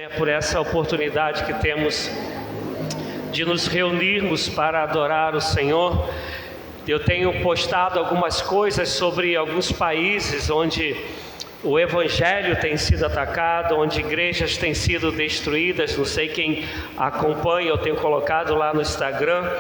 né, por essa oportunidade que temos de nos reunirmos para adorar o Senhor. Eu tenho postado algumas coisas sobre alguns países onde o Evangelho tem sido atacado, onde igrejas têm sido destruídas. Não sei quem acompanha, eu tenho colocado lá no Instagram.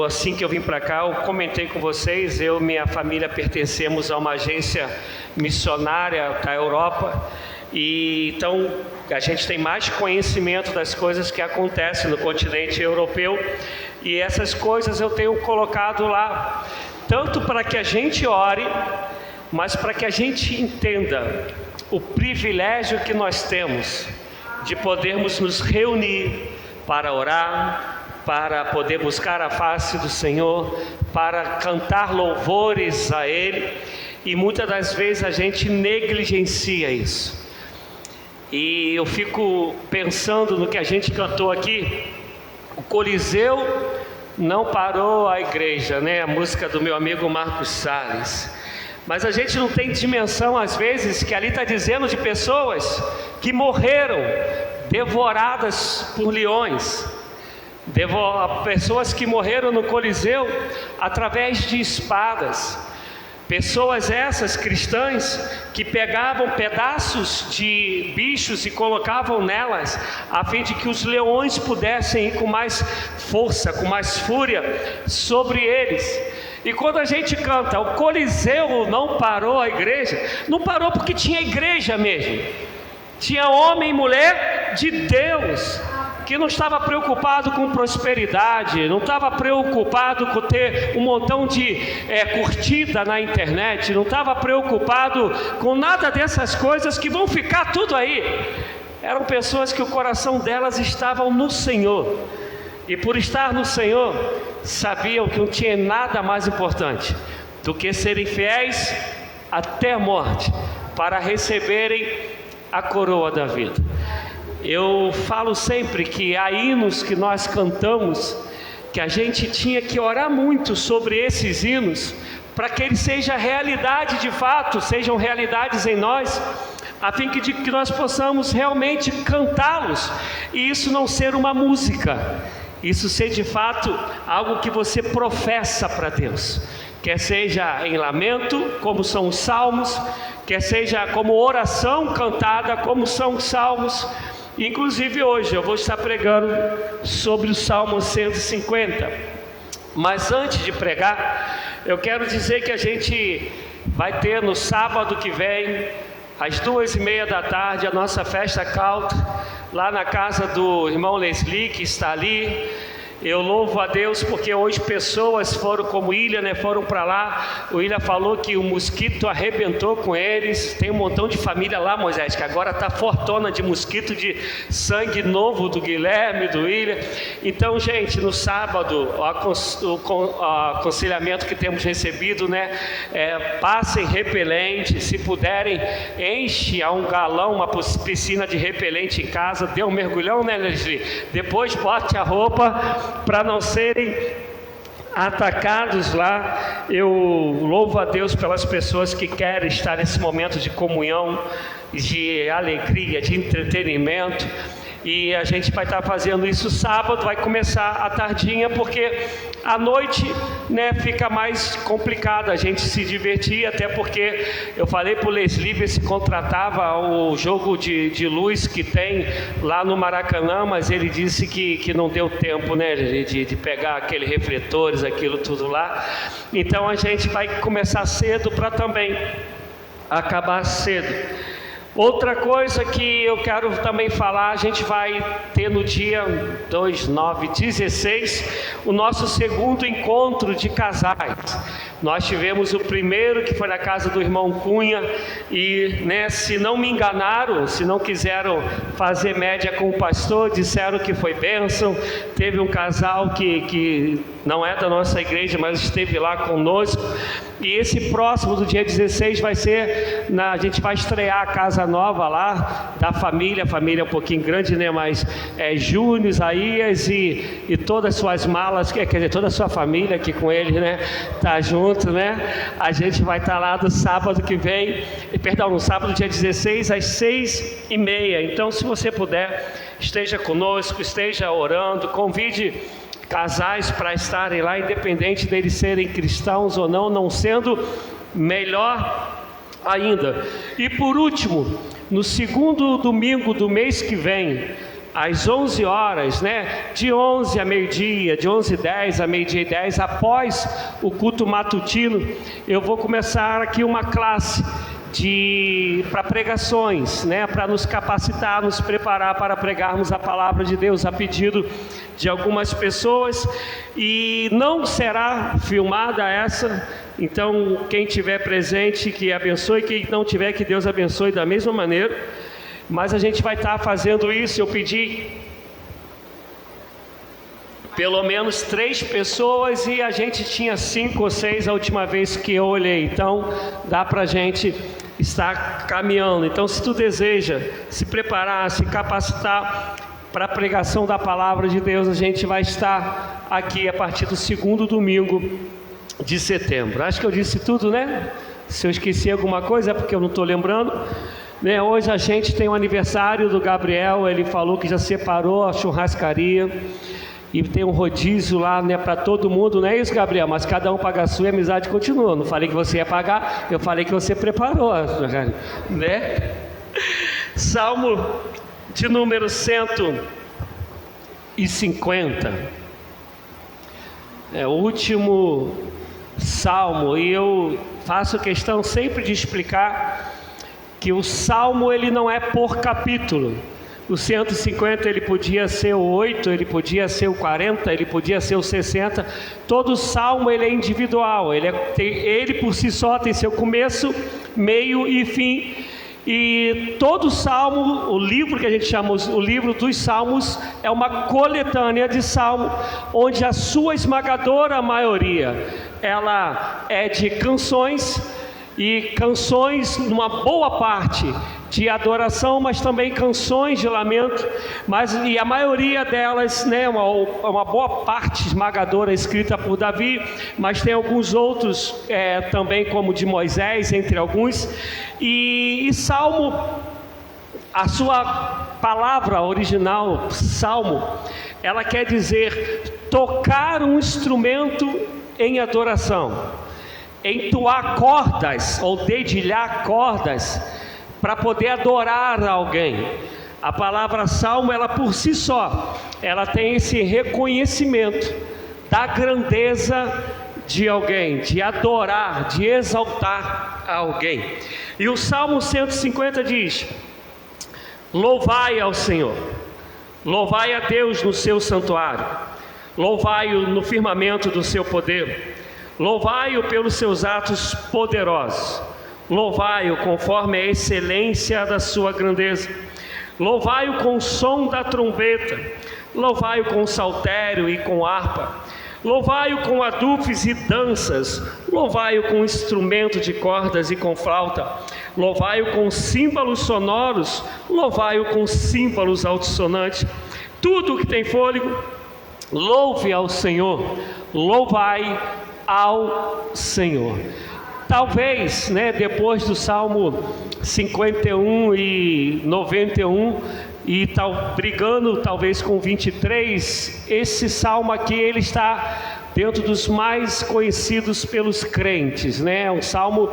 Assim que eu vim para cá, eu comentei com vocês, eu e minha família pertencemos a uma agência missionária da Europa. E então a gente tem mais conhecimento das coisas que acontecem no continente europeu, e essas coisas eu tenho colocado lá, tanto para que a gente ore, mas para que a gente entenda o privilégio que nós temos de podermos nos reunir para orar, para poder buscar a face do Senhor, para cantar louvores a Ele, e muitas das vezes a gente negligencia isso. E eu fico pensando no que a gente cantou aqui. O Coliseu não parou a igreja, né? A música do meu amigo Marcos Salles. Mas a gente não tem dimensão, às vezes, que ali está dizendo de pessoas que morreram devoradas por leões. Pessoas que morreram no Coliseu através de espadas. Pessoas essas, cristãs, que pegavam pedaços de bichos e colocavam nelas, a fim de que os leões pudessem ir com mais força, com mais fúria sobre eles. E quando a gente canta, o Coliseu não parou a igreja, não parou porque tinha igreja mesmo. Tinha homem e mulher de Deus, que não estava preocupado com prosperidade, não estava preocupado com ter um montão de curtida na internet, não estava preocupado com nada dessas coisas que vão ficar tudo aí. Eram pessoas que o coração delas estava no Senhor, e por estar no Senhor, sabiam que não tinha nada mais importante do que serem fiéis até a morte, para receberem a coroa da vida. Eu falo sempre que há hinos que nós cantamos, que a gente tinha que orar muito sobre esses hinos, para que eles sejam realidade de fato, sejam realidades em nós, a fim de que nós possamos realmente cantá-los, e isso não ser uma música, isso ser de fato algo que você professa para Deus, quer seja em lamento, como são os salmos, quer seja como oração cantada, como são os salmos. Inclusive hoje eu vou estar pregando sobre o Salmo 150, mas antes de pregar, eu quero dizer que a gente vai ter no sábado que vem, às 2:30 da tarde, a nossa festa country, lá na casa do irmão Leslie, que está ali. Eu louvo a Deus porque hoje pessoas foram, como o Ilha, né, foram para lá. O Ilha falou que o mosquito arrebentou com eles. Tem um montão de família lá, Moisés, que agora está fortona de mosquito, de sangue novo do Guilherme, do Ilha. Então, gente, no sábado, o aconselhamento que temos recebido, né, passem repelente, se puderem, enche a um galão, uma piscina de repelente em casa, dê um mergulhão, né, Leslie? Depois bote a roupa, para não serem atacados lá. Eu louvo a Deus pelas pessoas que querem estar nesse momento de comunhão, de alegria, de entretenimento. E a gente vai estar fazendo isso sábado, vai começar à tardinha, porque à noite, né, fica mais complicado a gente se divertir, até porque eu falei para o Leslie ver se contratava o jogo de luz que tem lá no Maracanã, mas ele disse que não deu tempo, né, de pegar aqueles refletores, aquilo tudo lá. Então a gente vai começar cedo para também acabar cedo. Outra coisa que eu quero também falar, a gente vai ter no dia 2, 9, 16, o nosso segundo encontro de casais. Nós tivemos o primeiro, que foi na casa do irmão Cunha, e, né, se não me enganaram, se não quiseram fazer média com o pastor, disseram que foi bênção. Teve um casal que não é da nossa igreja, mas esteve lá conosco. E esse próximo, do dia 16, vai ser, a gente vai estrear a casa casa nova lá, da família, a família é um pouquinho grande, né? Mas Júnior, Isaías e todas as suas malas, quer dizer, toda a sua família aqui com ele, né? Tá junto, né? A gente vai estar lá no sábado que vem, no sábado dia 16 às 6h30. Então, se você puder, esteja conosco, esteja orando, convide casais para estarem lá, independente deles serem cristãos ou não, não sendo, melhor ainda. E por último, no segundo domingo do mês que vem, às 11 horas, né? De 11 a meio-dia, de 11h10 a meio-dia e 10, após o culto matutino, eu vou começar aqui uma classe para pregações, né, para nos capacitar, nos preparar para pregarmos a palavra de Deus a pedido de algumas pessoas, e não será filmada essa. Então, quem tiver presente, que abençoe; quem não tiver, que Deus abençoe da mesma maneira. Mas a gente vai estar fazendo isso. Eu pedi pelo menos 3 pessoas e a gente tinha 5 ou 6 a última vez que eu olhei. Então dá para a gente estar caminhando. Então, se tu deseja se preparar, se capacitar para a pregação da palavra de Deus, a gente vai estar aqui a partir do segundo domingo de setembro. Acho que eu disse tudo, né? Se eu esqueci alguma coisa é porque eu não estou lembrando, né? Hoje a gente tem o aniversário do Gabriel. Ele falou que já separou a churrascaria e tem um rodízio lá, né, para todo mundo, não é isso, Gabriel? Mas cada um paga a sua e a amizade continua. Não falei que você ia pagar, eu falei que você preparou, né? Salmo de número 150. É o último salmo, e eu faço questão sempre de explicar que o salmo ele não é por capítulo. O 150 ele podia ser o 8, ele podia ser o 40, ele podia ser o 60. Todo salmo ele é individual, ele por si só tem seu começo, meio e fim. E todo salmo, o livro que a gente chama o livro dos salmos, é uma coletânea de salmo, onde a sua esmagadora maioria ela é de canções, e canções numa boa parte de adoração, mas também canções de lamento, e a maioria delas, né, uma boa parte esmagadora escrita por Davi, mas tem alguns outros também, como de Moisés, entre alguns. E salmo, a sua palavra original, salmo, ela quer dizer tocar um instrumento em adoração, entoar cordas ou dedilhar cordas para poder adorar alguém. A palavra salmo, ela por si só, ela tem esse reconhecimento da grandeza de alguém, de adorar, de exaltar alguém. E o Salmo 150 diz: louvai ao Senhor, louvai a Deus no seu santuário, louvai-o no firmamento do seu poder, louvai-o pelos seus atos poderosos, louvai-o conforme a excelência da sua grandeza, louvai-o com o som da trombeta, louvai-o com saltério e com harpa, louvai-o com adufes e danças, louvai-o com instrumento de cordas e com flauta, louvai-o com símbolos sonoros, louvai-o com símbolos altissonantes. Tudo que tem fôlego, louve ao Senhor, louvai ao Senhor. Talvez, né, depois do Salmo 51 e 91, e brigando talvez com 23, esse salmo aqui ele está dentro dos mais conhecidos pelos crentes, né? Um salmo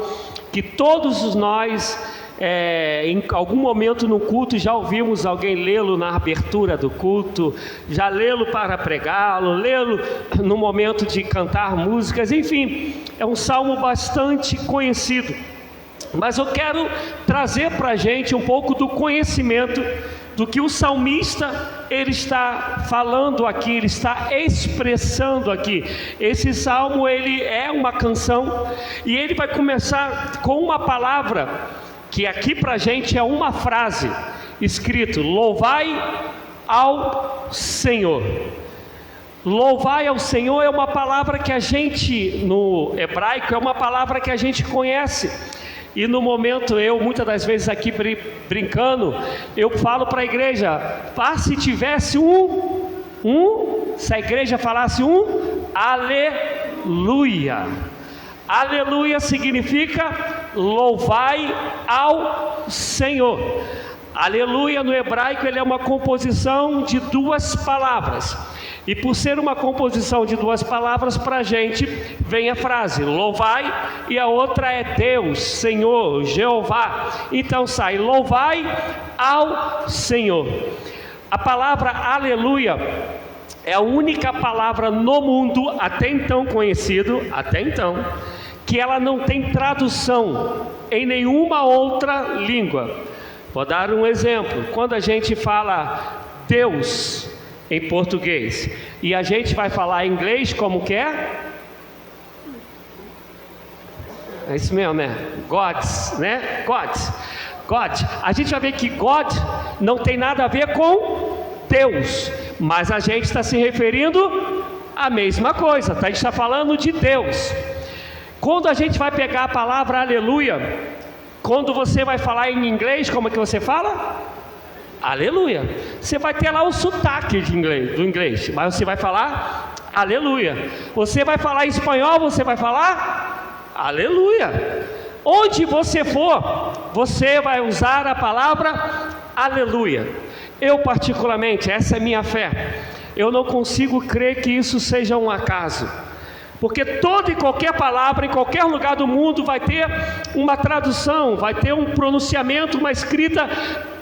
que todos nós, em algum momento no culto, já ouvimos alguém lê-lo na abertura do culto, já lê-lo para pregá-lo, lê-lo no momento de cantar músicas, enfim, é um salmo bastante conhecido. Mas eu quero trazer para a gente um pouco do conhecimento do que o salmista ele está falando aqui, ele está expressando aqui. Esse salmo ele é uma canção, e ele vai começar com uma palavra que aqui para a gente é uma frase escrito: louvai ao Senhor. Louvai ao Senhor é uma palavra que a gente, no hebraico, é uma palavra que a gente conhece. E no momento eu, muitas das vezes aqui brincando, eu falo para a igreja, se tivesse se a igreja falasse aleluia. Aleluia significa louvai ao Senhor. Aleluia no hebraico ele é uma composição de duas palavras. E por ser uma composição de duas palavras, para a gente vem a frase louvai, e a outra é Deus, Senhor, Jeová. Então sai louvai ao Senhor. A palavra aleluia é a única palavra no mundo até então conhecido, que ela não tem tradução em nenhuma outra língua. Vou dar um exemplo. Quando a gente fala Deus em português e a gente vai falar em inglês, como que é? É isso mesmo, né? Gods, né? Gods. God. A gente vai ver que God não tem nada a ver com Deus, mas a gente está se referindo à mesma coisa, tá? A gente está falando de Deus. Quando a gente vai pegar a palavra aleluia, quando você vai falar em inglês, como é que você fala? Aleluia. Você vai ter lá o sotaque do inglês, mas você vai falar aleluia. Você vai falar em espanhol, você vai falar aleluia. Onde você for, você vai usar a palavra aleluia. Eu particularmente, essa é minha fé, eu não consigo crer que isso seja um acaso, porque toda e qualquer palavra, em qualquer lugar do mundo, vai ter uma tradução, vai ter um pronunciamento, uma escrita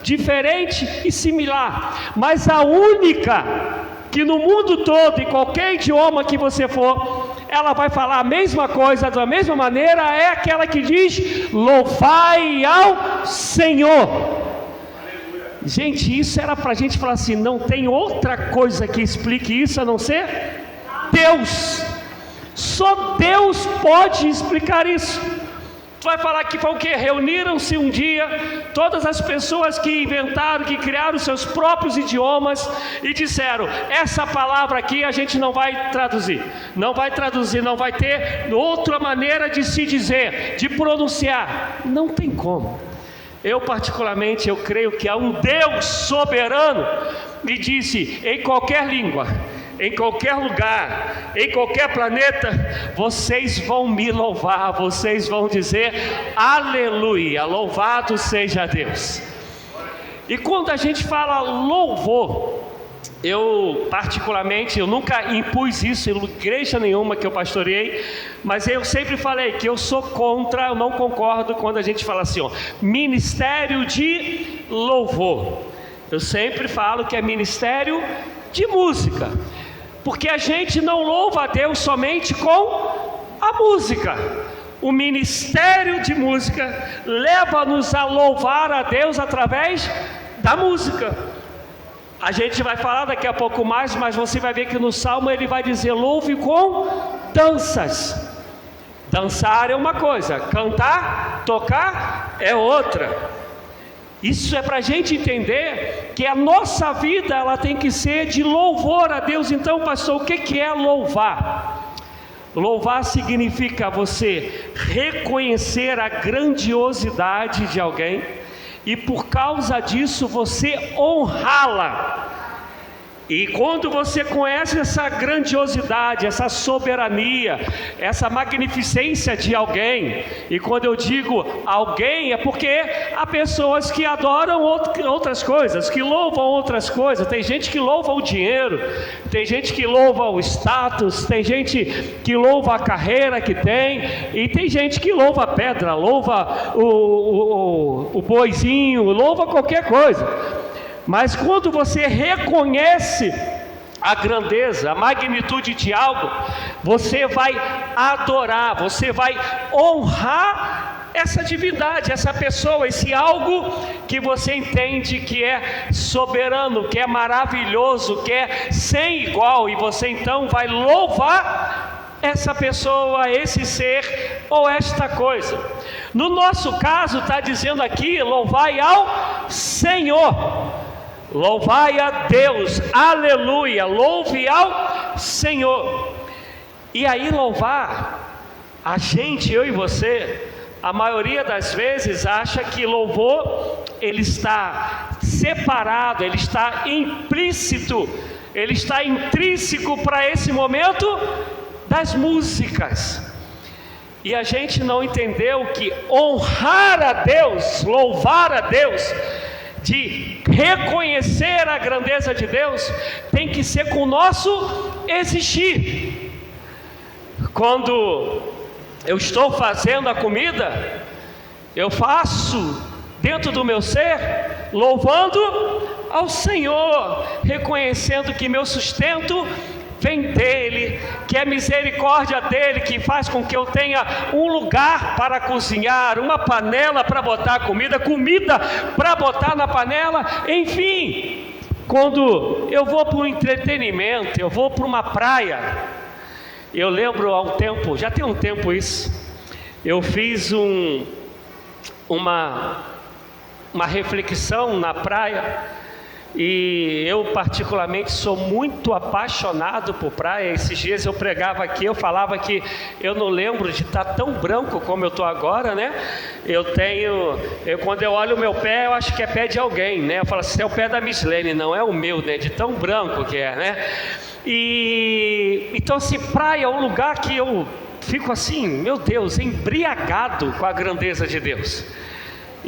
diferente e similar, mas a única que no mundo todo, em qualquer idioma que você for, ela vai falar a mesma coisa, da mesma maneira, é aquela que diz, louvai ao Senhor. Gente, isso era para a gente falar assim, não tem outra coisa que explique isso a não ser Deus. Só Deus pode explicar isso. Tu vai falar que foi o que? Reuniram-se um dia todas as pessoas que inventaram, que criaram seus próprios idiomas e disseram, essa palavra aqui a gente não vai traduzir, não vai ter outra maneira de se dizer, de pronunciar. Não tem como. Eu particularmente, eu creio que há um Deus soberano que disse, em qualquer língua, em qualquer lugar, em qualquer planeta, vocês vão me louvar, vocês vão dizer aleluia, louvado seja Deus. E quando a gente fala louvor, eu particularmente, eu nunca impus isso em igreja nenhuma que eu pastoreei, mas eu sempre falei que eu sou contra, eu não concordo quando a gente fala assim, ministério de louvor. Eu sempre falo que é ministério de música, porque a gente não louva a Deus somente com a música. O ministério de música leva-nos a louvar a Deus através da música. A gente vai falar daqui a pouco mais, mas você vai ver que no Salmo ele vai dizer, louve com danças. Dançar é uma coisa, cantar, tocar é outra. Isso é para a gente entender que a nossa vida ela tem que ser de louvor a Deus. Então, pastor, o que é louvar? Louvar significa você reconhecer a grandiosidade de alguém e por causa disso você honrá-la. E quando você conhece essa grandiosidade, essa soberania, essa magnificência de alguém, e quando eu digo alguém é porque há pessoas que adoram outras coisas, que louvam outras coisas. Tem gente que louva o dinheiro, tem gente que louva o status, tem gente que louva a carreira que tem, e tem gente que louva a pedra, louva o boizinho, louva qualquer coisa. Mas quando você reconhece a grandeza, a magnitude de algo, você vai adorar, você vai honrar essa divindade, essa pessoa, esse algo que você entende que é soberano, que é maravilhoso, que é sem igual, e você então vai louvar essa pessoa, esse ser ou esta coisa. No nosso caso está dizendo aqui, louvai ao Senhor. Louvai a Deus, aleluia, louve ao Senhor. E aí louvar, a gente, eu e você, a maioria das vezes acha que louvor, ele está separado, ele está implícito, ele está intrínseco para esse momento das músicas. E a gente não entendeu que honrar a Deus, louvar a Deus, de reconhecer a grandeza de Deus, tem que ser com o nosso existir. Quando eu estou fazendo a comida, eu faço dentro do meu ser, louvando ao Senhor, reconhecendo que meu sustento vem dele, que é misericórdia dele que faz com que eu tenha um lugar para cozinhar, uma panela para botar comida para botar na panela, enfim. Quando eu vou para um entretenimento, eu vou para uma praia, eu lembro há um tempo, já tem um tempo isso, eu fiz uma reflexão na praia. E eu particularmente sou muito apaixonado por praia. Esses dias eu pregava aqui, eu falava que eu não lembro de estar tão branco como eu estou agora, né? Quando eu olho o meu pé, eu acho que é pé de alguém, né? Eu falo assim, é o pé da Mislene, não é o meu, né? De tão branco que é, né? Então assim, praia é um lugar que eu fico assim, meu Deus, embriagado com a grandeza de Deus.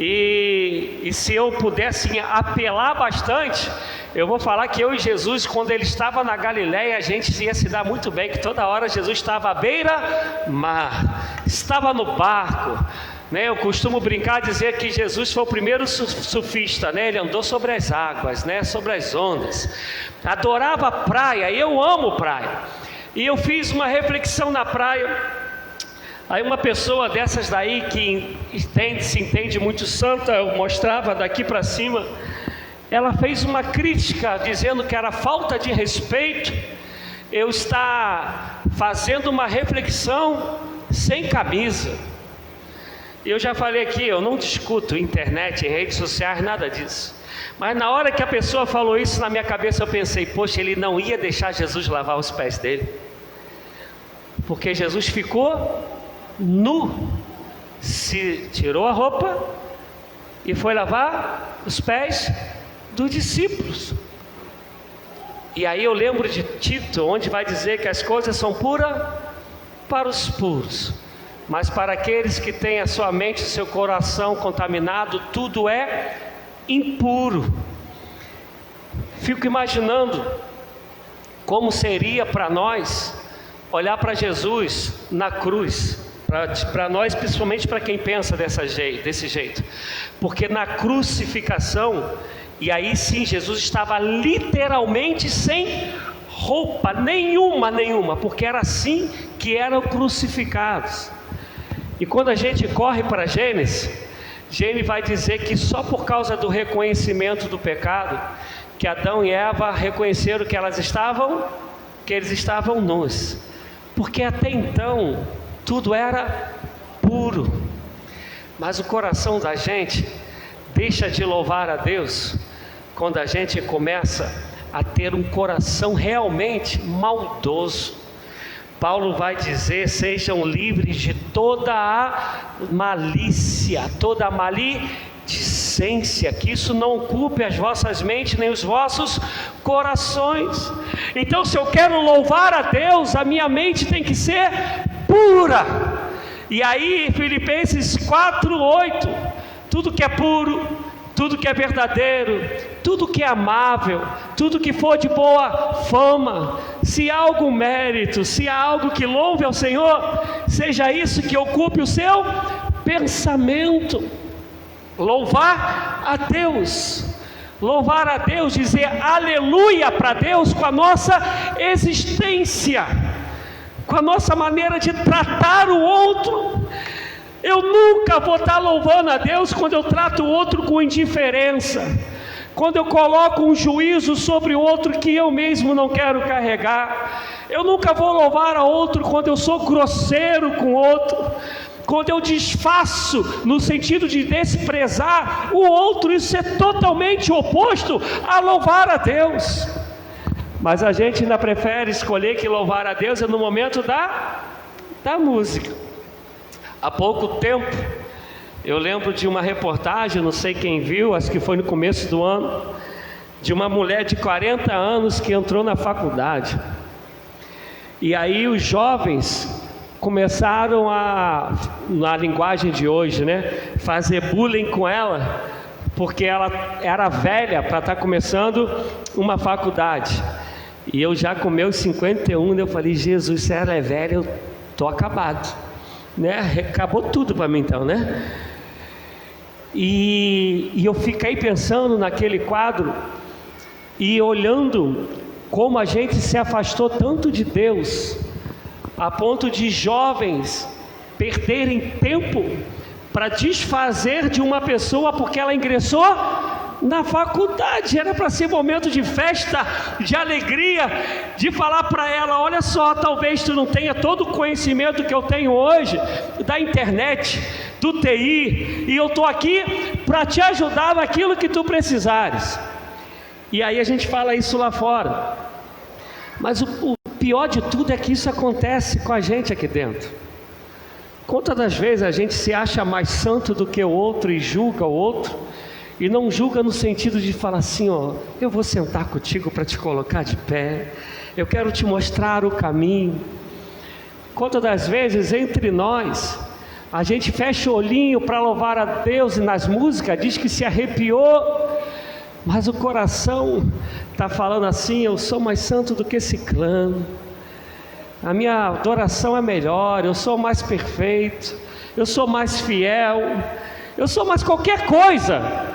E se eu pudesse apelar bastante, eu vou falar que eu e Jesus, quando ele estava na Galileia, a gente ia se dar muito bem, que toda hora Jesus estava à beira-mar, estava no barco, né? Eu costumo brincar, dizer que Jesus foi o primeiro surfista, né? Ele andou sobre as águas, né? Sobre as ondas, adorava a praia. Eu amo praia, e eu fiz uma reflexão na praia. Aí uma pessoa dessas daí que se entende muito santa, eu mostrava daqui para cima, ela fez uma crítica dizendo que era falta de respeito eu estar fazendo uma reflexão sem camisa. Eu já falei aqui, eu não discuto internet, redes sociais, nada disso. Mas na hora que a pessoa falou isso, na minha cabeça eu pensei, poxa, ele não ia deixar Jesus lavar os pés dele, porque Jesus ficou nu, se tirou a roupa e foi lavar os pés dos discípulos. E aí eu lembro de Tito, onde vai dizer que as coisas são puras para os puros, mas para aqueles que têm a sua mente e seu coração contaminado, tudo é impuro. Fico imaginando como seria para nós olhar para Jesus na cruz. Para nós, principalmente para quem pensa desse jeito, porque na crucificação, e aí sim Jesus estava literalmente sem roupa nenhuma, porque era assim que eram crucificados. E quando a gente corre para Gênesis vai dizer que só por causa do reconhecimento do pecado, que Adão e Eva reconheceram que eles estavam nus, porque até então tudo era puro. Mas o coração da gente deixa de louvar a Deus quando a gente começa a ter um coração realmente maldoso. Paulo vai dizer, sejam livres de toda a malícia, toda a maledicência, que isso não ocupe as vossas mentes nem os vossos corações. Então, se eu quero louvar a Deus, a minha mente tem que ser pura. E aí Filipenses 4:8, tudo que é puro, tudo que é verdadeiro, tudo que é amável, tudo que for de boa fama, se há algum mérito, se há algo que louve ao Senhor, seja isso que ocupe o seu pensamento. Louvar a Deus, dizer aleluia para Deus com a nossa existência, com a nossa maneira de tratar o outro. Eu nunca vou estar louvando a Deus quando eu trato o outro com indiferença, quando eu coloco um juízo sobre o outro que eu mesmo não quero carregar. Eu nunca vou louvar a outro quando eu sou grosseiro com o outro, quando eu desfaço no sentido de desprezar o outro. Isso é totalmente oposto a louvar a Deus. Mas a gente ainda prefere escolher que louvar a Deus é no momento da música. Há pouco tempo Eu lembro de uma reportagem, não sei quem viu, acho que foi no começo do ano, de uma mulher de 40 anos que entrou na faculdade. E aí os jovens começaram a, na linguagem de hoje, né, fazer bullying com ela, porque ela era velha para estar começando uma faculdade. E eu já com meus 51, eu falei, Jesus, se ela é velha, eu estou acabado, né? Acabou tudo para mim então, né? E eu fiquei pensando naquele quadro e olhando como a gente se afastou tanto de Deus, a ponto de jovens perderem tempo para desfazer de uma pessoa porque ela ingressou na faculdade. Era para ser momento de festa, de alegria, de falar para ela, olha só, talvez tu não tenha todo o conhecimento que eu tenho hoje, da internet, do TI, e eu estou aqui para te ajudar naquilo que tu precisares. E aí a gente fala isso lá fora, mas o pior de tudo é que isso acontece com a gente aqui dentro. Quantas das vezes a gente se acha mais santo do que o outro e julga o outro, e não julga no sentido de falar assim, ó, eu vou sentar contigo para te colocar de pé, eu quero te mostrar o caminho. Quantas das vezes entre nós, a gente fecha o olhinho para louvar a Deus e nas músicas diz que se arrepiou, mas o coração está falando assim, eu sou mais santo do que ciclano, a minha adoração é melhor, eu sou mais perfeito, eu sou mais fiel, eu sou mais qualquer coisa,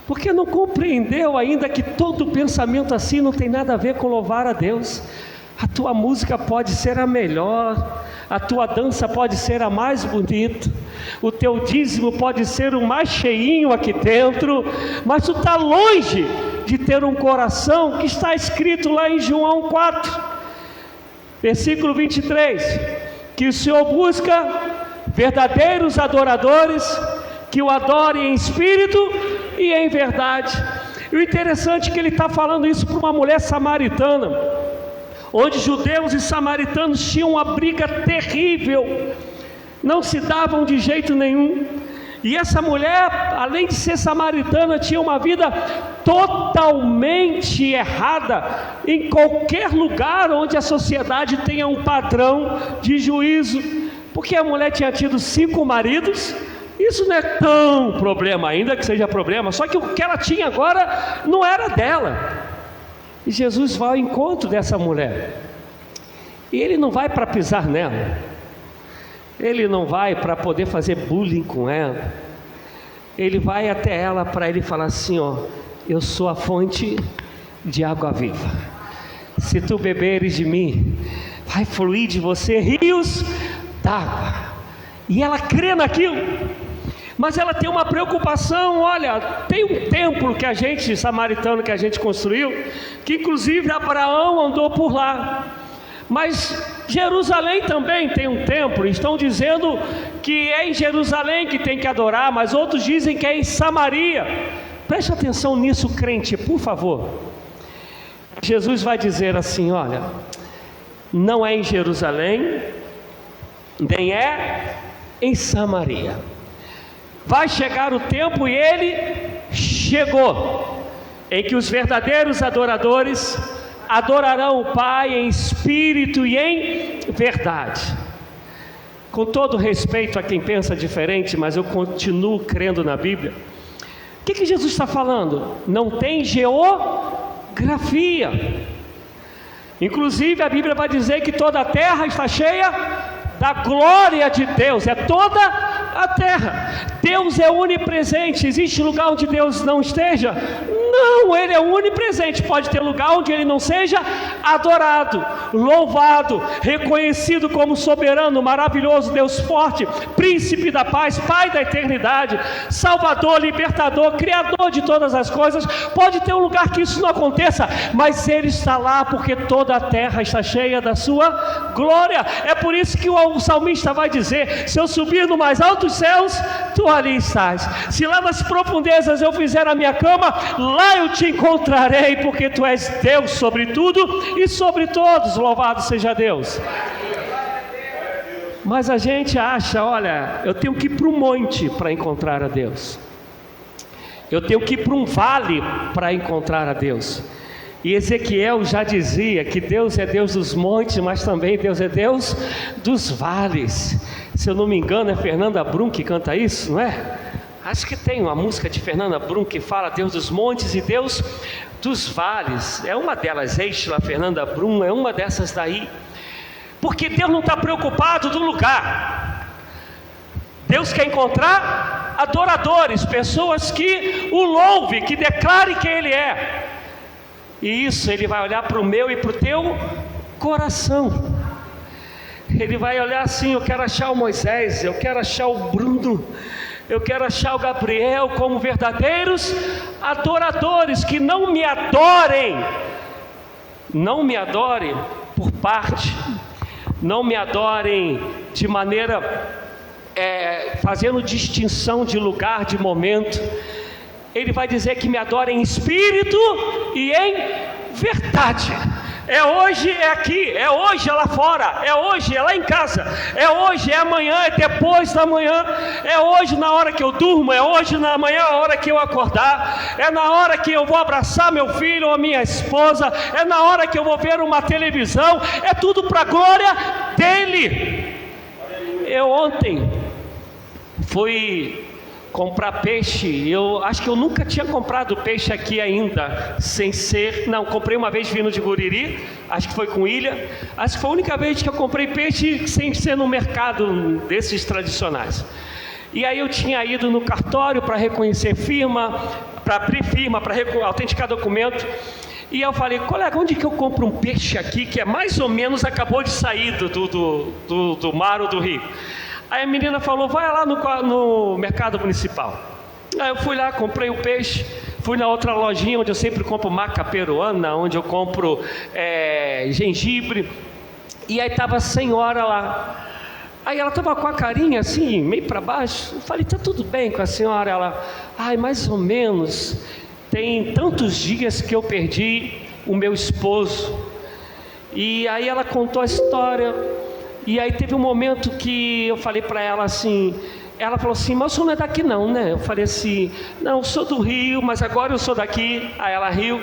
porque não compreendeu ainda que todo pensamento assim não tem nada a ver com louvar a Deus. A tua música pode ser a melhor, a tua dança pode ser a mais bonita, o teu dízimo pode ser o mais cheinho aqui dentro, mas tu está longe de ter um coração que está escrito lá em João 4, versículo 23, que o Senhor busca verdadeiros adoradores, que o adorem em espírito e em verdade. E o interessante é que ele está falando isso para uma mulher samaritana, onde judeus e samaritanos tinham uma briga terrível, não se davam de jeito nenhum. E essa mulher, além de ser samaritana, tinha uma vida totalmente errada em qualquer lugar onde a sociedade tenha um padrão de juízo, porque a mulher tinha tido 5 maridos. Isso não é tão problema, ainda que seja problema, só que o que ela tinha agora não era dela. E Jesus vai ao encontro dessa mulher, e ele não vai para pisar nela, ele não vai para poder fazer bullying com ela, ele vai até ela para ele falar assim, ó, eu sou a fonte de água viva, se tu beberes de mim, vai fluir de você rios d'água. E ela crê naquilo, mas ela tem uma preocupação. Olha, tem um templo que a gente, samaritano, que a gente construiu, que inclusive Abraão andou por lá, mas Jerusalém também tem um templo. Estão dizendo que é em Jerusalém que tem que adorar, mas outros dizem que é em Samaria. Preste atenção nisso, crente, por favor. Jesus vai dizer assim, olha, não é em Jerusalém, nem é em Samaria. Vai chegar o tempo, e ele chegou, em que os verdadeiros adoradores adorarão o Pai em espírito e em verdade. Com todo respeito a quem pensa diferente, mas eu continuo crendo na Bíblia. O que Jesus está falando? Não tem geografia. Inclusive a Bíblia vai dizer que toda a terra está cheia da glória de Deus. É toda a terra. Deus é onipresente. Existe lugar onde Deus não esteja? Não, Ele é onipresente. Pode ter lugar onde Ele não seja adorado, louvado, reconhecido como soberano, maravilhoso, Deus forte, príncipe da paz, Pai da eternidade, Salvador, libertador, Criador de todas as coisas. Pode ter um lugar que isso não aconteça, mas Ele está lá porque toda a terra está cheia da sua glória. É por isso que o salmista vai dizer: se eu subir no mais altos céus, tu ali estás. Se lá nas profundezas eu fizer a minha cama, lá eu te encontrarei, porque tu és Deus sobre tudo e sobre todos. Louvado seja Deus. Mas a gente acha, olha, eu tenho que ir para um monte para encontrar a Deus. Eu tenho que ir para um vale para encontrar a Deus. E Ezequiel já dizia que Deus é Deus dos montes, mas também Deus é Deus dos vales. Se eu não me engano, é Fernanda Brum que canta isso, não é? Acho que tem uma música de Fernanda Brum que fala Deus dos montes e Deus dos vales. É uma delas, Estela Fernanda Brum, é uma dessas daí. Porque Deus não está preocupado do lugar. Deus quer encontrar adoradores, pessoas que o louvem, que declarem quem Ele é. E isso Ele vai olhar para o meu e para o teu coração. Ele vai olhar assim: eu quero achar o Moisés, eu quero achar o Bruno, eu quero achar o Gabriel como verdadeiros adoradores, que não me adorem por parte, não me adorem de maneira fazendo distinção de lugar, de momento. Ele vai dizer que me adorem em espírito e em verdade. É hoje, é aqui, é hoje, é lá fora, é hoje, é lá em casa, é hoje, é amanhã, é depois da manhã, é hoje na hora que eu durmo, é hoje na manhã, a hora que eu acordar, é na hora que eu vou abraçar meu filho ou a minha esposa, é na hora que eu vou ver uma televisão, é tudo para a glória dele. Eu ontem fui comprar peixe. Eu acho que eu nunca tinha comprado peixe aqui ainda, comprei uma vez vindo de Guriri, acho que foi com ilha, acho que foi a única vez que eu comprei peixe sem ser no mercado desses tradicionais. E aí eu tinha ido no cartório para reconhecer firma, para abrir firma, para autenticar documento, e eu falei: colega, onde que eu compro um peixe aqui que é mais ou menos acabou de sair do mar ou do rio? Aí a menina falou: vai lá no mercado municipal. Aí eu fui lá, comprei o peixe, fui na outra lojinha onde eu sempre compro maca peruana, onde eu compro gengibre, e aí estava a senhora lá. Aí ela estava com a carinha assim, meio para baixo. Eu falei: tá tudo bem com a senhora? Ela: ai, mais ou menos, tem tantos dias que eu perdi o meu esposo. E aí ela contou a história. E aí teve um momento que eu falei para ela assim, ela falou assim: mas o senhor não é daqui não, né? Eu falei assim: não, eu sou do Rio, mas agora eu sou daqui. Aí ela riu.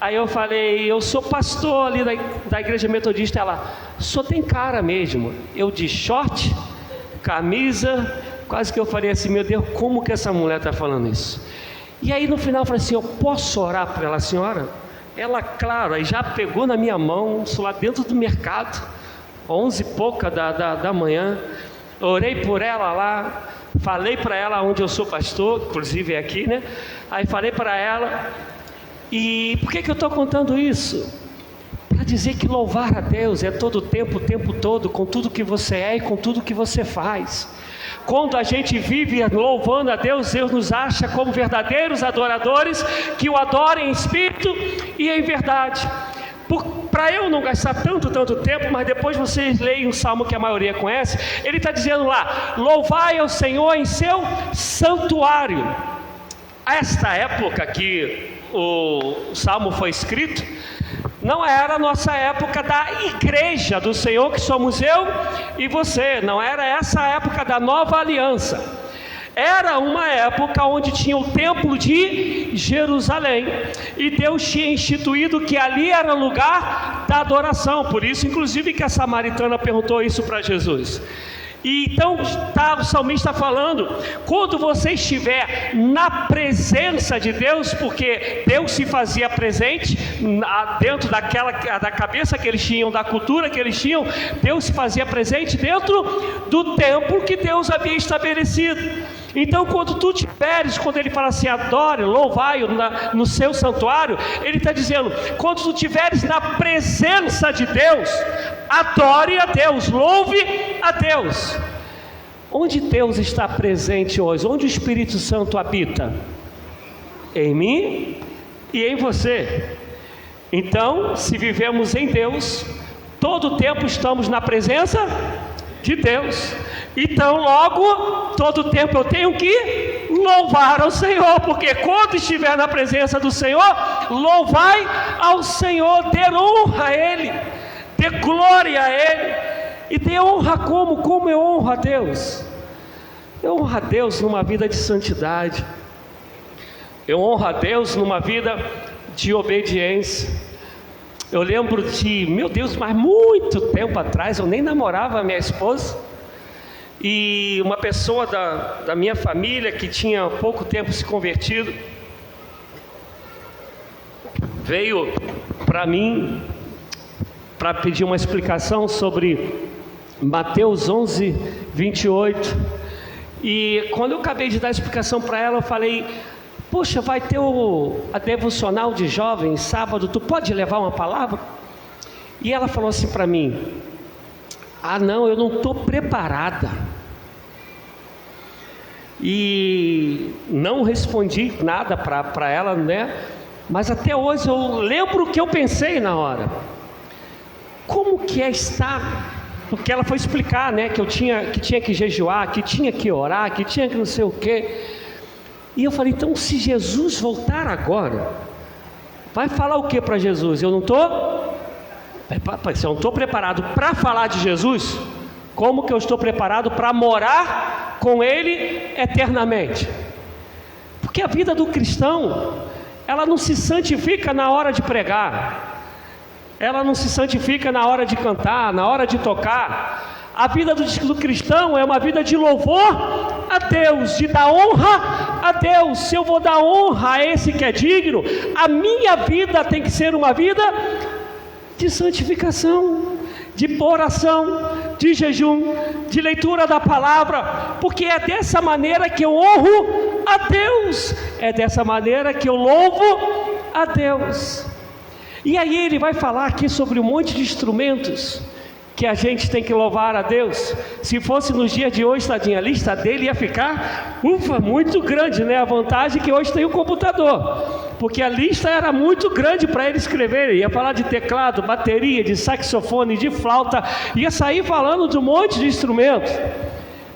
Aí eu falei: eu sou pastor ali da igreja metodista. Ela: o senhor tem cara mesmo. Eu de short, camisa, quase que eu falei assim: meu Deus, como que essa mulher está falando isso? E aí no final eu falei assim: eu posso orar pela senhora? Ela, claro, aí já pegou na minha mão, sou lá dentro do mercado, 11 e pouca da manhã, orei por ela lá, falei para ela onde eu sou pastor, inclusive é aqui, né? Aí falei para ela. E por que eu estou contando isso? Para dizer que louvar a Deus é todo o tempo todo, com tudo que você é e com tudo que você faz. Quando a gente vive louvando a Deus, Deus nos acha como verdadeiros adoradores, que o adorem em espírito e em verdade. Para eu não gastar tanto tempo, mas depois vocês leem um salmo que a maioria conhece, ele está dizendo lá: louvai ao Senhor em seu santuário. Esta época que o salmo foi escrito, não era a nossa época da igreja do Senhor, que somos eu e você, não era essa a época da nova aliança. Era uma época onde tinha o templo de Jerusalém, e Deus tinha instituído que ali era lugar da adoração. Por isso inclusive que a samaritana perguntou isso para Jesus. E então o salmista falando: quando você estiver na presença de Deus, porque Deus se fazia presente dentro da cabeça que eles tinham, da cultura que eles tinham, Deus se fazia presente dentro do templo que Deus havia estabelecido. Então quando ele fala assim: adore, louvai-o no seu santuário, ele está dizendo: quando tu estiveres na presença de Deus, adore a Deus, louve a Deus. Onde Deus está presente hoje? Onde o Espírito Santo habita? Em mim e em você. Então, se vivemos em Deus, todo o tempo estamos na presença de Deus. Então logo, todo o tempo eu tenho que louvar ao Senhor, porque quando estiver na presença do Senhor, louvai ao Senhor, dê honra a Ele, dê glória a Ele. E dê honra como eu honro a Deus? Eu honro a Deus numa vida de santidade. Eu honro a Deus numa vida de obediência. Eu lembro de, meu Deus, mas muito tempo atrás, eu nem namorava a minha esposa, e uma pessoa da minha família, que tinha pouco tempo se convertido, veio para mim para pedir uma explicação sobre Mateus 11, 28. E quando eu acabei de dar a explicação para ela, eu falei: poxa, vai ter a devocional de jovens sábado, tu pode levar uma palavra? E ela falou assim para mim: ah não, eu não estou preparada. E não respondi nada para ela, né? Mas até hoje eu lembro o que eu pensei na hora. Como que é estar... Porque ela foi explicar, né, que tinha que jejuar, que tinha que orar, que tinha que não sei o quê. E eu falei: então se Jesus voltar agora, vai falar o que para Jesus? Se eu não estou preparado para falar de Jesus, como que eu estou preparado para morar com Ele eternamente? Porque a vida do cristão, ela não se santifica na hora de pregar, ela não se santifica na hora de cantar, na hora de tocar. A vida do cristão é uma vida de louvor a Deus, de dar honra a Deus. Se eu vou dar honra a esse que é digno, a minha vida tem que ser uma vida de santificação, de oração, de jejum, de leitura da palavra, porque é dessa maneira que eu honro a Deus, é dessa maneira que eu louvo a Deus. E aí ele vai falar aqui sobre um monte de instrumentos que a gente tem que louvar a Deus. Se fosse nos dias de hoje, tadinha, a lista dele ia ficar muito grande, né? A vantagem é que hoje tem o computador, porque a lista era muito grande para ele escrever. Ele ia falar de teclado, bateria, de saxofone, de flauta, ia sair falando de um monte de instrumentos.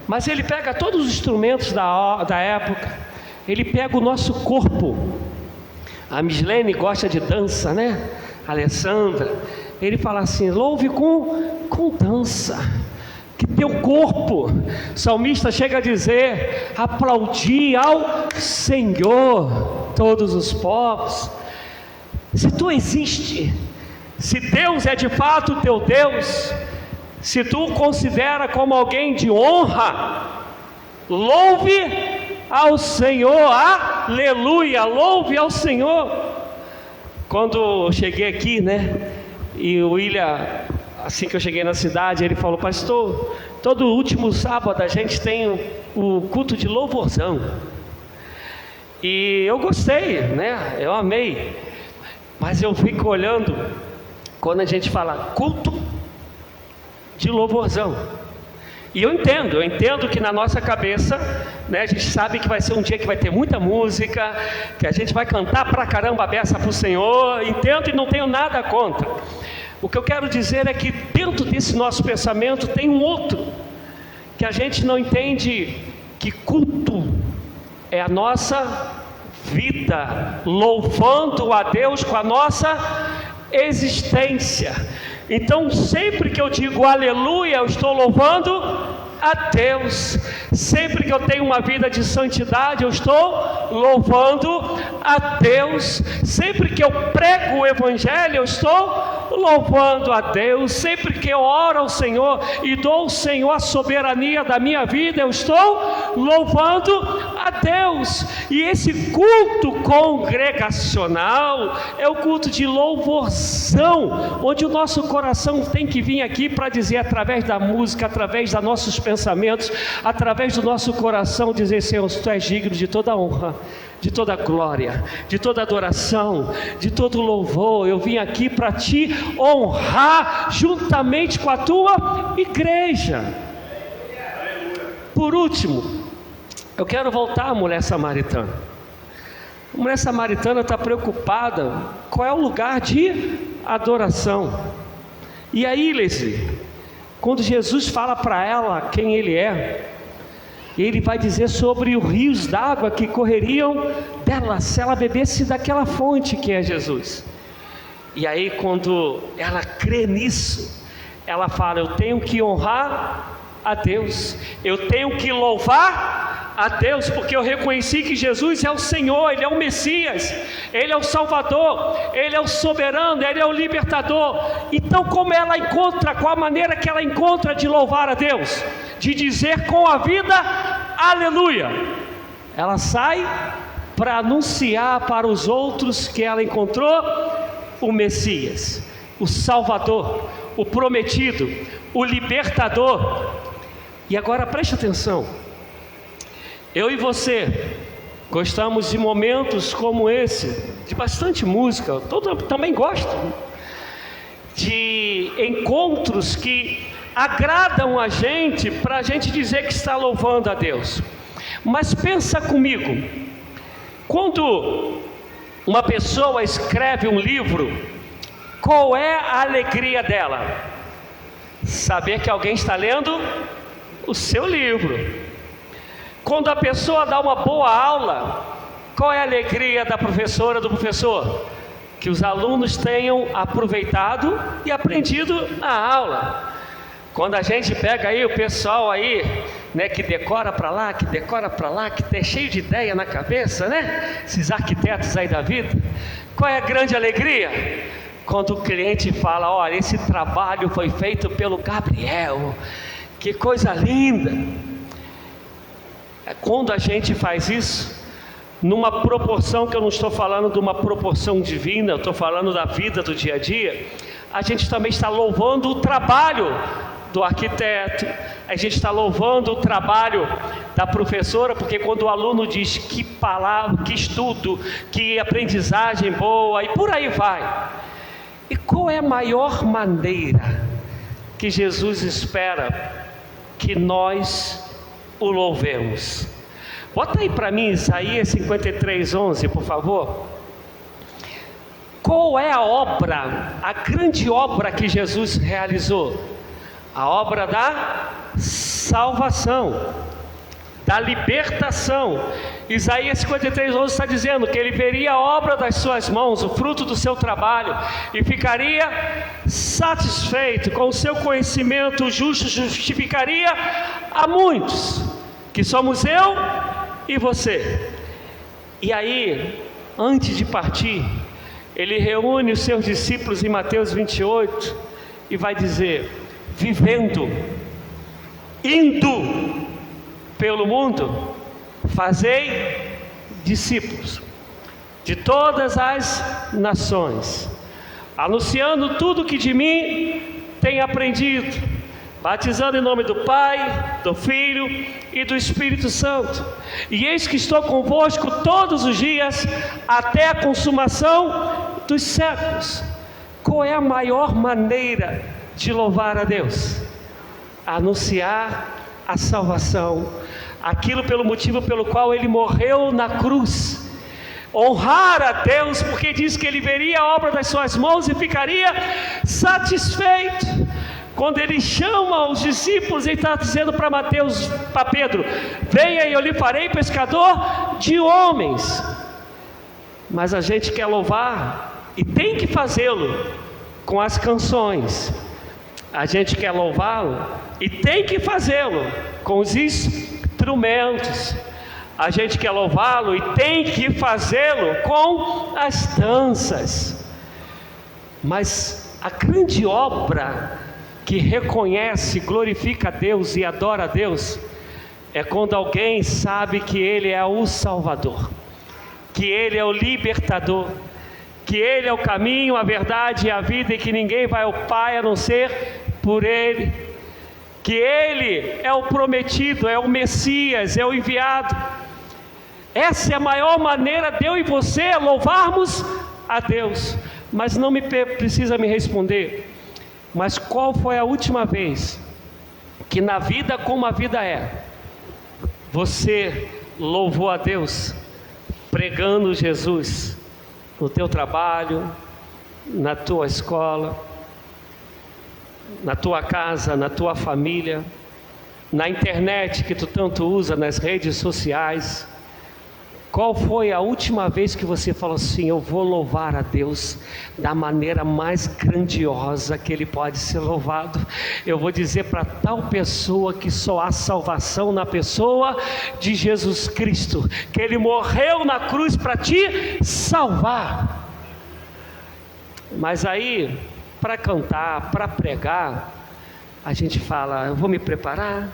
Mas ele pega todos os instrumentos da época, ele pega o nosso corpo. A Mislene gosta de dança, né? A Alessandra. Ele fala assim: louve com dança, que teu corpo. O salmista chega a dizer: aplaudi ao Senhor todos os povos. Se tu existe, se Deus é de fato teu Deus, se tu o considera como alguém de honra, louve ao Senhor, aleluia, louve ao Senhor. Quando eu cheguei aqui, né, e o William, assim que eu cheguei na cidade, ele falou: pastor, todo último sábado a gente tem o culto de louvorzão. E eu gostei, né, eu amei. Mas eu fico olhando, quando a gente fala culto de louvorzão, e eu entendo que na nossa cabeça, né, a gente sabe que vai ser um dia que vai ter muita música, que a gente vai cantar pra caramba a beça pro Senhor. Entendo e não tenho nada contra. O que eu quero dizer é que dentro desse nosso pensamento tem um outro, que a gente não entende que culto é a nossa vida, louvando a Deus com a nossa existência. Então sempre que eu digo aleluia, eu estou louvando a Deus. Sempre que eu tenho uma vida de santidade, eu estou louvando a Deus. Sempre que eu prego o Evangelho, eu estou louvando a Deus. Sempre que eu oro ao Senhor e dou ao Senhor a soberania da minha vida, eu estou louvando a Deus. E esse culto congregacional é o culto de louvorzão, onde o nosso coração tem que vir aqui para dizer, através da música, através dos nossos pensamentos, através do nosso coração, dizer: Senhor, tu és digno de toda honra, de toda glória, de toda adoração, de todo louvor. Eu vim aqui para te honrar juntamente com a tua igreja. Por último, eu quero voltar à mulher samaritana. A mulher samaritana está preocupada qual é o lugar de adoração. E aí, Leslie, quando Jesus fala para ela quem Ele é, Ele vai dizer sobre os rios d'água que correriam dela, se ela bebesse daquela fonte que é Jesus. E aí, quando ela crê nisso, ela fala: eu tenho que honrar a Deus, eu tenho que louvar a Deus, porque eu reconheci que Jesus é o Senhor, Ele é o Messias, Ele é o Salvador, Ele é o soberano, Ele é o libertador. Então, como ela encontra, qual a maneira que ela encontra de louvar a Deus? De dizer com a vida, aleluia. Ela sai para anunciar para os outros que ela encontrou o Messias, o Salvador, o prometido, o libertador. E agora preste atenção, eu e você gostamos de momentos como esse, de bastante música, eu também gosto, de encontros que agradam a gente, para a gente dizer que está louvando a Deus. Mas pensa comigo, quando uma pessoa escreve um livro, qual é a alegria dela? Saber que alguém está lendo o seu livro. Quando a pessoa dá uma boa aula, qual é a alegria da professora, do professor? Que os alunos tenham aproveitado e aprendido a aula. Quando a gente pega aí o pessoal aí, né, que decora para lá, que decora para lá, que tem cheio de ideia na cabeça, né? Esses arquitetos aí da vida. Qual é a grande alegria? Quando o cliente fala: olha, esse trabalho foi feito pelo Gabriel, que coisa linda. Quando a gente faz isso, numa proporção que eu não estou falando de uma proporção divina, eu estou falando da vida do dia a dia, a gente também está louvando o trabalho do arquiteto, a gente está louvando o trabalho da professora, porque quando o aluno diz que palavra, que estudo, que aprendizagem boa, e por aí vai. E qual é a maior maneira que Jesus espera que nós o louvemos? Bota aí para mim Isaías 53:11, por favor. Qual é a obra, a grande obra que Jesus realizou? A obra da salvação, da libertação. Isaías 53:11 está dizendo que ele veria a obra das suas mãos, o fruto do seu trabalho, e ficaria satisfeito com o seu conhecimento. O justo justificaria a muitos, que somos eu e você. E aí, antes de partir, ele reúne os seus discípulos em Mateus 28 e vai dizer: vivendo, indo pelo mundo, fazei discípulos de todas as nações, anunciando tudo que de mim tem aprendido, batizando em nome do Pai, do Filho e do Espírito Santo. E eis que estou convosco todos os dias, até a consumação dos séculos. Qual é a maior maneira de louvar a Deus? Anunciar a salvação, aquilo pelo motivo pelo qual Ele morreu na cruz. Honrar a Deus, porque diz que Ele veria a obra das suas mãos e ficaria satisfeito. Quando Ele chama os discípulos, Ele está dizendo para Pedro: venha e eu lhe farei pescador de homens. Mas a gente quer louvar, e tem que fazê-lo com as canções. A gente quer louvá-lo e tem que fazê-lo com os instrumentos. A gente quer louvá-lo e tem que fazê-lo com as danças. Mas a grande obra que reconhece, glorifica a Deus e adora a Deus, é quando alguém sabe que Ele é o Salvador, que Ele é o libertador, que Ele é o caminho, a verdade e a vida, e que ninguém vai ao Pai a não ser por Ele, que Ele é o prometido, é o Messias, é o enviado. Essa é a maior maneira de eu e você louvarmos a Deus. Mas não precisa me responder, mas qual foi a última vez que na vida como a vida é, você louvou a Deus pregando Jesus no teu trabalho, na tua escola, na tua casa, na tua família, na internet que tu tanto usa, nas redes sociais? Qual foi a última vez que você falou assim: eu vou louvar a Deus da maneira mais grandiosa que Ele pode ser louvado? Eu vou dizer para tal pessoa que só há salvação na pessoa de Jesus Cristo, que Ele morreu na cruz para te salvar. Mas aí, para cantar, para pregar, a gente fala: eu vou me preparar,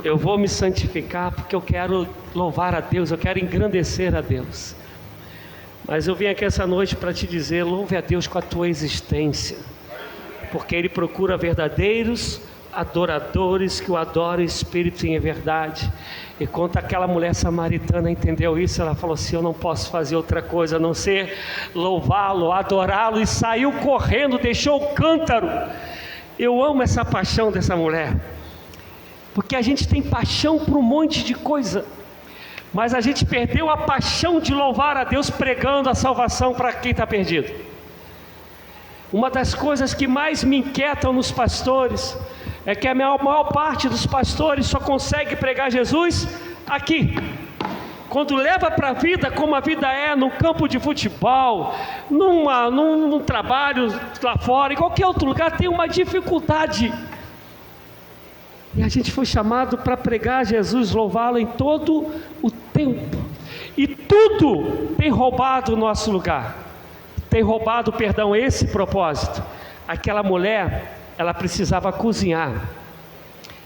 eu vou me santificar, porque eu quero louvar a Deus, eu quero engrandecer a Deus. Mas eu vim aqui essa noite para te dizer: louve a Deus com a tua existência, porque Ele procura verdadeiros adoradores que o adorem em espírito e em verdade. E quando aquela mulher samaritana entendeu isso, ela falou assim: eu não posso fazer outra coisa a não ser louvá-lo, adorá-lo, e saiu correndo, deixou o cântaro. Eu amo essa paixão dessa mulher, porque a gente tem paixão por um monte de coisa, mas a gente perdeu a paixão de louvar a Deus pregando a salvação para quem está perdido. Uma das coisas que mais me inquietam nos pastores é que a maior parte dos pastores só consegue pregar Jesus aqui. Quando leva para a vida, como a vida é no campo de futebol, num trabalho lá fora, em qualquer outro lugar, tem uma dificuldade. E a gente foi chamado para pregar Jesus, louvá-lo em todo o tempo. E tudo tem roubado o nosso lugar. Tem roubado, perdão, esse propósito. Aquela mulher, ela precisava cozinhar,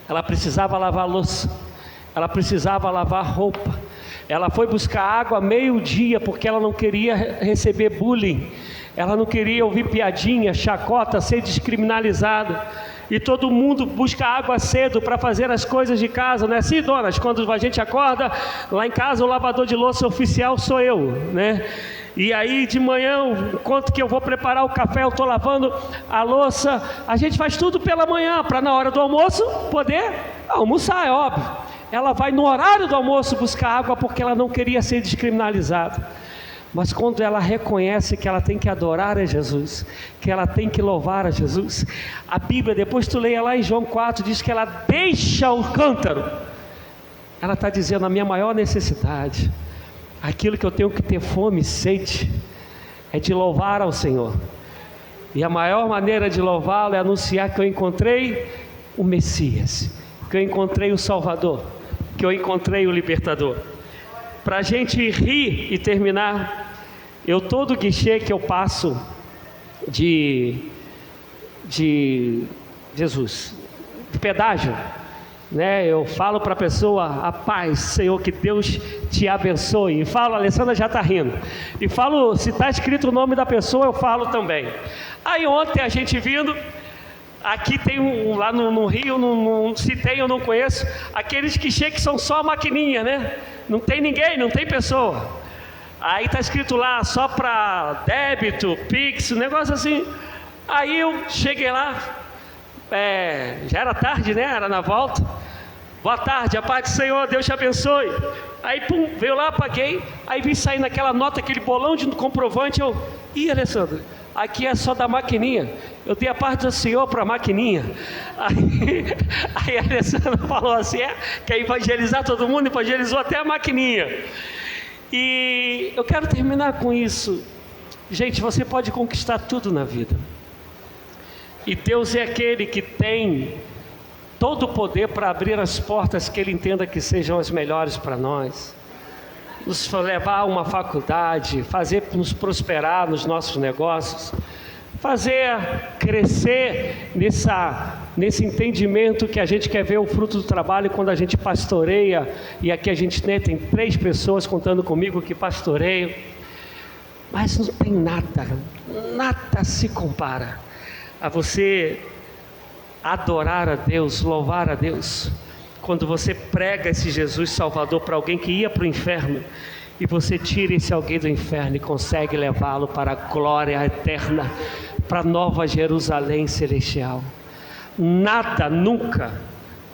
ela precisava lavar louça, ela precisava lavar roupa. Ela foi buscar água meio-dia, porque ela não queria receber bullying, ela não queria ouvir piadinha, chacota, ser descriminalizada. E todo mundo busca água cedo para fazer as coisas de casa, não é assim, donas? Quando a gente acorda, lá em casa o lavador de louça oficial sou eu, né? E aí de manhã, enquanto que eu vou preparar o café, eu estou lavando a louça. A gente faz tudo pela manhã, para na hora do almoço poder almoçar, é óbvio. Ela vai no horário do almoço buscar água, porque ela não queria ser descriminalizada. Mas quando ela reconhece que ela tem que adorar a Jesus, que ela tem que louvar a Jesus, a Bíblia, depois tu leia lá em João 4, diz que ela deixa o cântaro. Ela está dizendo: a minha maior necessidade, aquilo que eu tenho que ter fome e sede, é de louvar ao Senhor. E a maior maneira de louvá-lo é anunciar que eu encontrei o Messias, que eu encontrei o Salvador, que eu encontrei o Libertador. Para a gente rir e terminar, todo guichê que eu passo de Jesus, de pedágio, né? Eu falo para a pessoa: a paz, Senhor, que Deus te abençoe. E falo, a Alessandra já está rindo. E falo, se está escrito o nome da pessoa, eu falo também. Aí ontem a gente vindo, aqui tem lá no Rio, se tem eu não conheço, aqueles guichê que são só a maquininha, né? Não tem ninguém, não tem pessoa. Aí está escrito lá só para débito, Pix, um negócio assim. Aí eu cheguei lá, já era tarde, né? Era na volta. Boa tarde, a paz do Senhor, Deus te abençoe. Aí pum, veio lá, paguei. Aí vi sair naquela nota, aquele bolão de comprovante. Ih, Alessandro, aqui é só da maquininha. Eu dei a parte do Senhor para a maquininha. Aí a Alessandra falou assim: quer evangelizar todo mundo? Evangelizou até a maquininha. E eu quero terminar com isso. Gente, você pode conquistar tudo na vida. E Deus é aquele que tem todo o poder para abrir as portas que Ele entenda que sejam as melhores para nós. Nos levar a uma faculdade, nos prosperar nos nossos negócios, fazer crescer nesse entendimento que a gente quer ver o fruto do trabalho quando a gente pastoreia. E aqui a gente tem 3 pessoas contando comigo que pastoreiam, mas não tem nada se compara a você adorar a Deus, louvar a Deus, quando você prega esse Jesus Salvador para alguém que ia para o inferno, e você tira esse alguém do inferno e consegue levá-lo para a glória eterna, para a nova Jerusalém celestial. Nada, nunca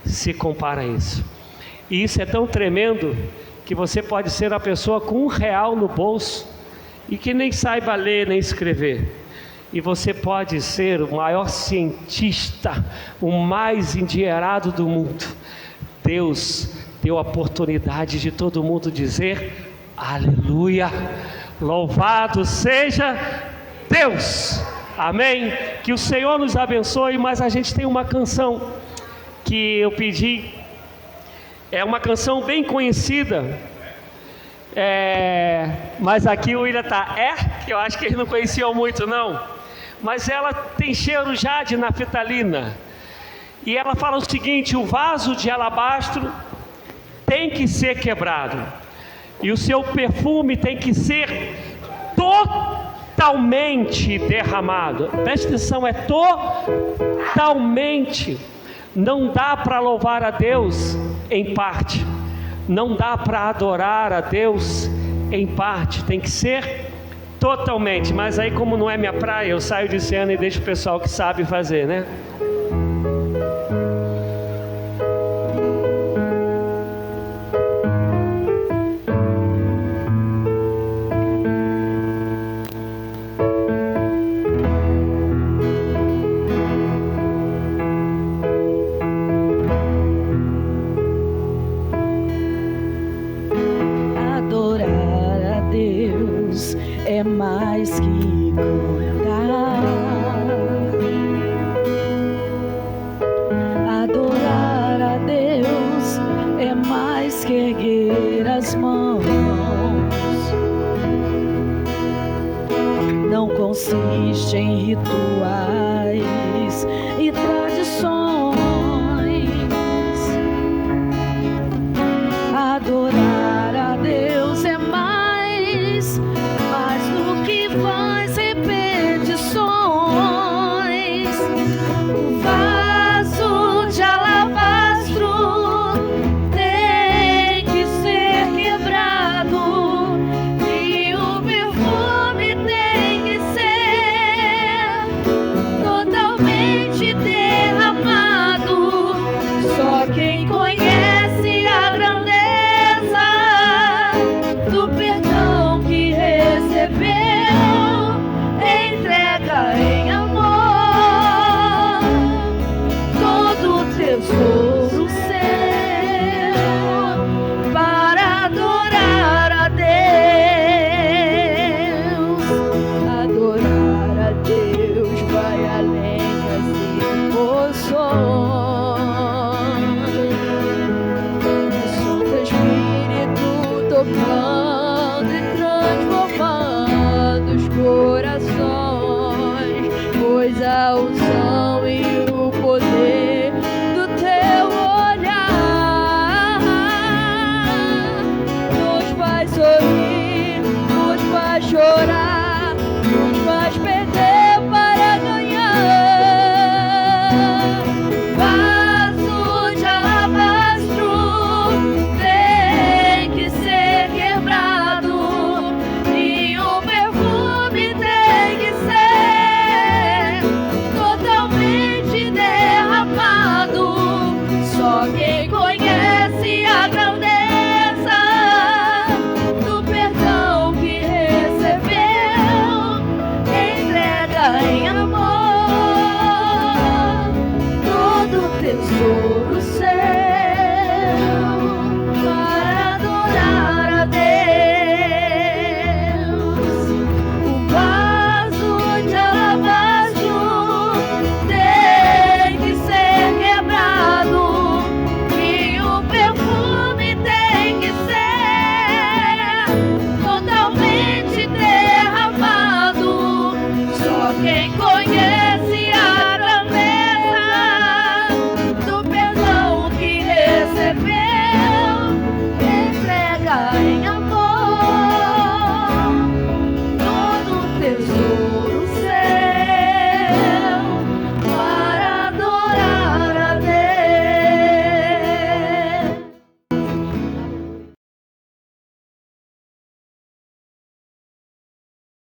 se compara a isso. E isso é tão tremendo que você pode ser uma pessoa com R$1 no bolso e que nem saiba ler nem escrever. E você pode ser o maior cientista, o mais endinheirado do mundo. Deus deu a oportunidade de todo mundo dizer Aleluia! Louvado seja Deus! Amém? Que o Senhor nos abençoe. Mas a gente tem uma canção que eu pedi, é uma canção bem conhecida, mas aqui o William está, que eu acho que eles não conheciam muito não, mas ela tem cheiro já de naftalina, e ela fala o seguinte: o vaso de alabastro tem que ser quebrado, e o seu perfume tem que ser totalmente derramado. Preste atenção, é totalmente. Não dá para louvar a Deus em parte, não dá para adorar a Deus em parte, tem que ser totalmente. Mas aí, como não é minha praia, eu saio de cena e deixo o pessoal que sabe fazer, né? É mais que cantar, adorar a Deus é mais que erguer as mãos, não consiste em rituais e tradições. Adorar